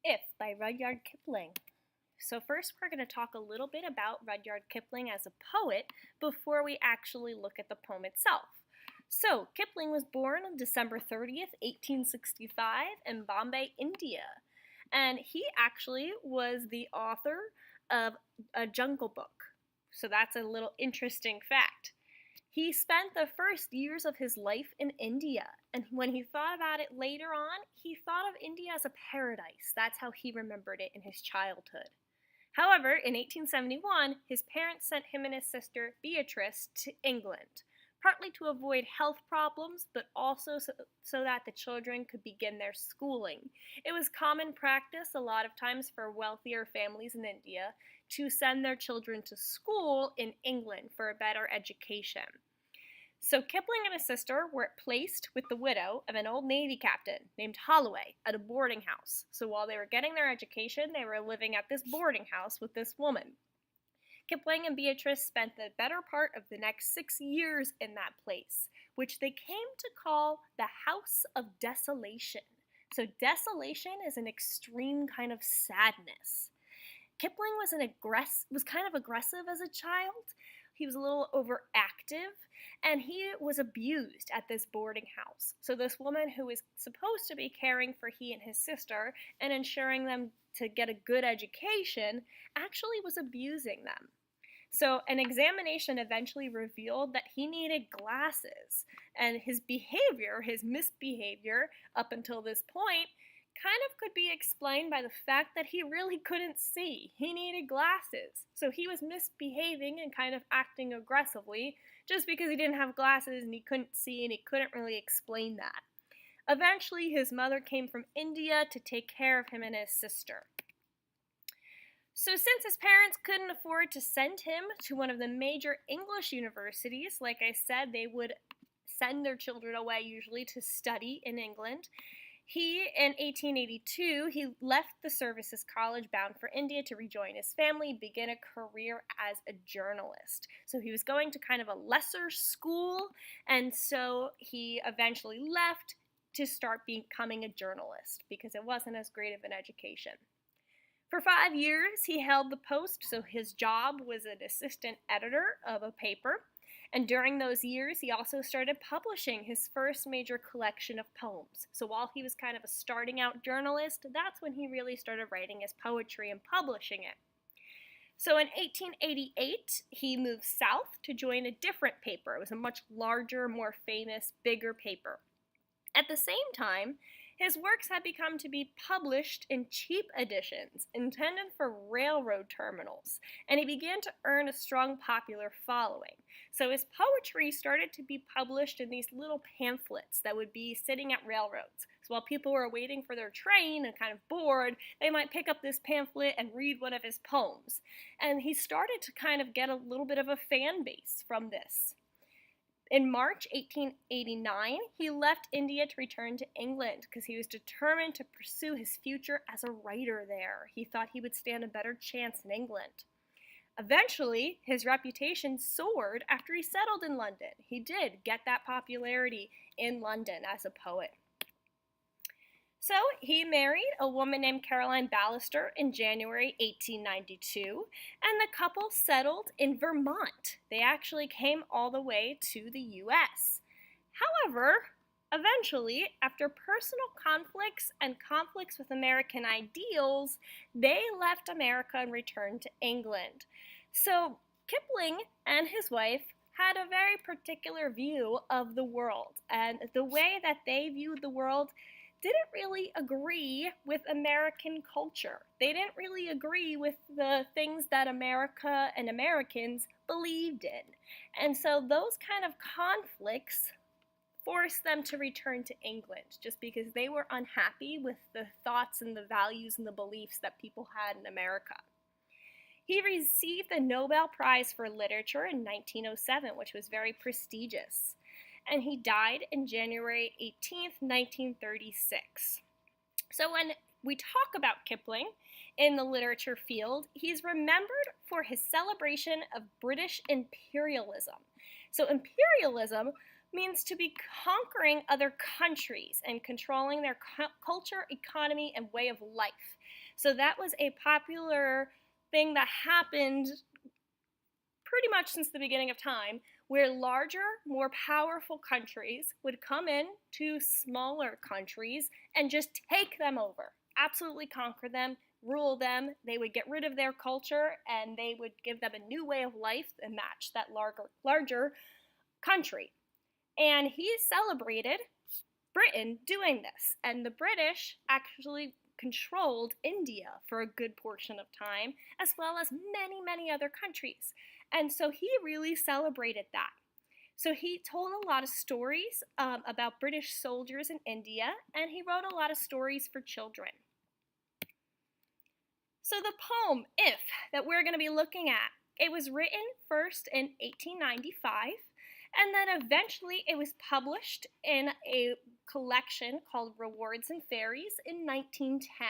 If by Rudyard Kipling. So first we're going to talk a little bit about Rudyard Kipling as a poet before we actually look at the poem itself. So Kipling was born on December 30th, 1865 in Bombay, India. And he actually was the author of a Jungle Book. So that's a little interesting fact. He spent the first years of his life in India, and when he thought about it later on, he thought of India as a paradise. That's how he remembered it in his childhood. However, in 1871, his parents sent him and his sister Beatrice to England, partly to avoid health problems, but also so that the children could begin their schooling. It was common practice a lot of times for wealthier families in India to send their children to school in England for a better education. So Kipling and his sister were placed with the widow of an old Navy captain named Holloway at a boarding house. So while they were getting their education, they were living at this boarding house with this woman. Kipling and Beatrice spent the better part of the next 6 years in that place, which they came to call the House of Desolation. So desolation is an extreme kind of sadness. Kipling was kind of aggressive as a child. He was a little overactive, and he was abused at this boarding house. So this woman who was supposed to be caring for he and his sister and ensuring them to get a good education actually was abusing them. So an examination eventually revealed that he needed glasses, and his misbehavior up until this point kind of could be explained by the fact that he really couldn't see. He needed glasses. So he was misbehaving and kind of acting aggressively just because he didn't have glasses and he couldn't see, and he couldn't really explain that. Eventually, his mother came from India to take care of him and his sister. So since his parents couldn't afford to send him to one of the major English universities, like I said, they would send their children away usually to study in England. In 1882, he left the Services College bound for India to rejoin his family, begin a career as a journalist. So he was going to kind of a lesser school, and so he eventually left to start becoming a journalist because it wasn't as great of an education. For 5 years, he held the post, so his job was an assistant editor of a paper. And during those years, he also started publishing his first major collection of poems. So while he was kind of a starting out journalist, that's when he really started writing his poetry and publishing it. So in 1888, he moved south to join a different paper. It was a much larger, more famous, bigger paper. At the same time, his works had become to be published in cheap editions intended for railroad terminals, and he began to earn a strong popular following. So his poetry started to be published in these little pamphlets that would be sitting at railroads. So while people were waiting for their train and kind of bored, they might pick up this pamphlet and read one of his poems. And he started to kind of get a little bit of a fan base from this. In March 1889, he left India to return to England because he was determined to pursue his future as a writer there. He thought he would stand a better chance in England. Eventually, his reputation soared after he settled in London. He did get that popularity in London as a poet. So he married a woman named Caroline Ballister in January 1892, and the couple settled in Vermont. They actually came all the way to the U.S. However, eventually, after personal conflicts and conflicts with American ideals, they left America and returned to England. So Kipling and his wife had a very particular view of the world, and the way that they viewed the world didn't really agree with American culture. They didn't really agree with the things that America and Americans believed in. And so those kind of conflicts forced them to return to England just because they were unhappy with the thoughts and the values and the beliefs that people had in America. He received the Nobel Prize for Literature in 1907, which was very prestigious. And he died in January 18th, 1936. So when we talk about Kipling in the literature field, he's remembered for his celebration of British imperialism. So imperialism means to be conquering other countries and controlling their culture, economy, and way of life. So that was a popular thing that happened pretty much since the beginning of time, where larger, more powerful countries would come in to smaller countries and just take them over, absolutely conquer them, rule them. They would get rid of their culture and they would give them a new way of life and match that larger country. And he celebrated Britain doing this. And the British actually controlled India for a good portion of time, as well as many, many other countries. And so he really celebrated that. So he told a lot of stories about British soldiers in India, and he wrote a lot of stories for children. So the poem, If, that we're going to be looking at, it was written first in 1895, and then eventually it was published in a collection called Rewards and Fairies in 1910.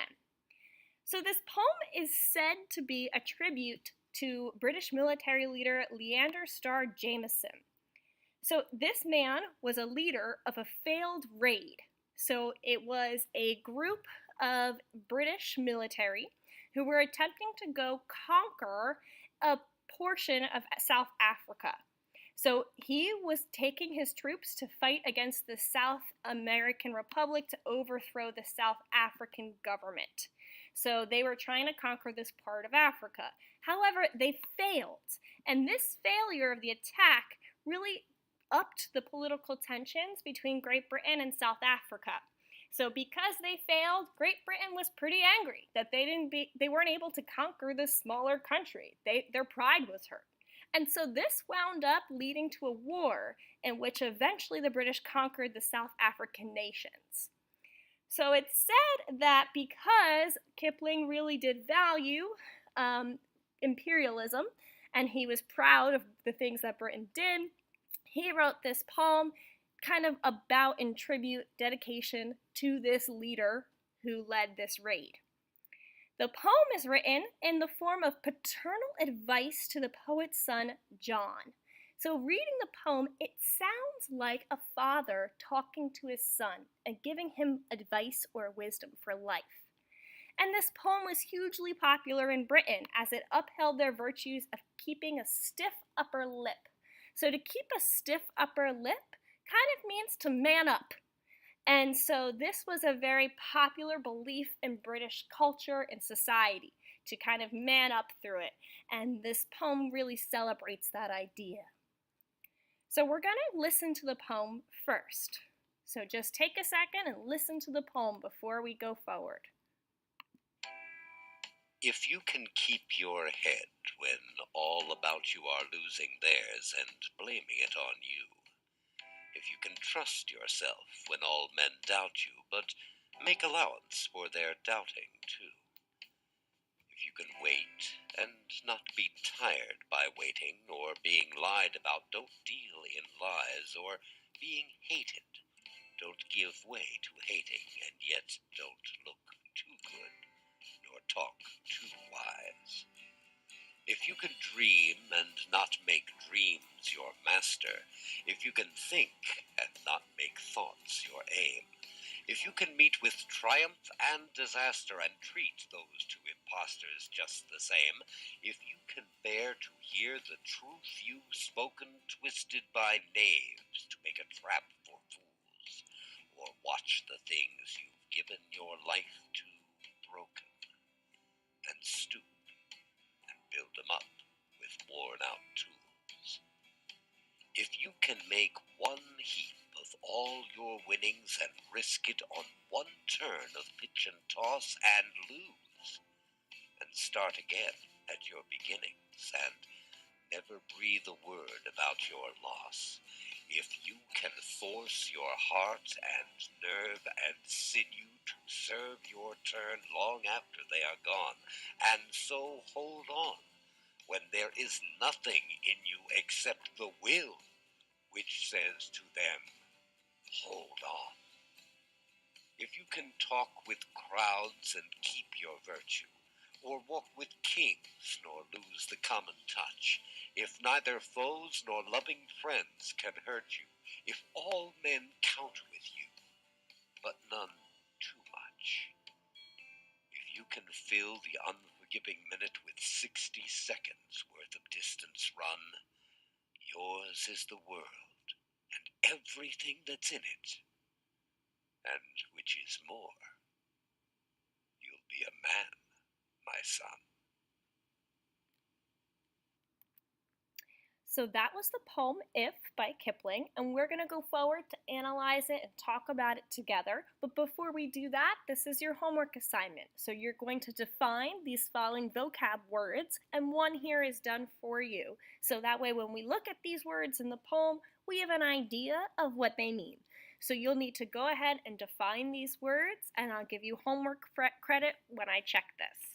So this poem is said to be a tribute to British military leader Leander Starr Jameson. So this man was a leader of a failed raid. So it was a group of British military who were attempting to go conquer a portion of South Africa. So he was taking his troops to fight against the South American Republic to overthrow the South African government. So they were trying to conquer this part of Africa. However, they failed. And this failure of the attack really upped the political tensions between Great Britain and South Africa. So because they failed, Great Britain was pretty angry that they weren't able to conquer this smaller country. Their pride was hurt. And so this wound up leading to a war in which eventually the British conquered the South African nations. So it's said that because Kipling really did value imperialism and he was proud of the things that Britain did, he wrote this poem kind of about in tribute, dedication to this leader who led this raid. The poem is written in the form of paternal advice to the poet's son, John. So reading the poem, it sounds like a father talking to his son and giving him advice or wisdom for life. And this poem was hugely popular in Britain as it upheld their virtues of keeping a stiff upper lip. So to keep a stiff upper lip kind of means to man up. And so this was a very popular belief in British culture and society, to kind of man up through it. And this poem really celebrates that idea. So we're going to listen to the poem first. So just take a second and listen to the poem before we go forward. If you can keep your head when all about you are losing theirs and blaming it on you, if you can trust yourself when all men doubt you, but make allowance for their doubting too. If you can wait and not be tired by waiting or being lied about, don't deal in lies, or being hated, don't give way to hating, and yet don't look too good nor talk too wise. If you can dream and not make dreams your master, if you can think and not make thoughts your aim, if you can meet with triumph and disaster and treat those two impostors just the same, if you can bear to hear the truth you've spoken twisted by knaves to make a trap for fools, or watch the things you've given your life to broken, and stoop build them up with worn-out tools. If you can make one heap of all your winnings and risk it on one turn of pitch and toss and lose, and start again at your beginnings and never breathe a word about your loss, if you can force your heart and nerve and sinew to serve your turn long after they are gone, and so hold on when there is nothing in you except the will which says to them, hold on. If you can talk with crowds and keep your virtue, or walk with kings nor lose the common touch, if neither foes nor loving friends can hurt you, if all men count with you, but none too much, if you can fill the unforgiving minute with 60 seconds worth of distance run. Yours is the world, and everything that's in it. And which is more, you'll be a man, my son. So that was the poem If by Kipling, and we're going to go forward to analyze it and talk about it together. But before we do that, this is your homework assignment. So you're going to define these following vocab words, and one here is done for you. So that way when we look at these words in the poem, we have an idea of what they mean. So you'll need to go ahead and define these words, and I'll give you homework credit when I check this.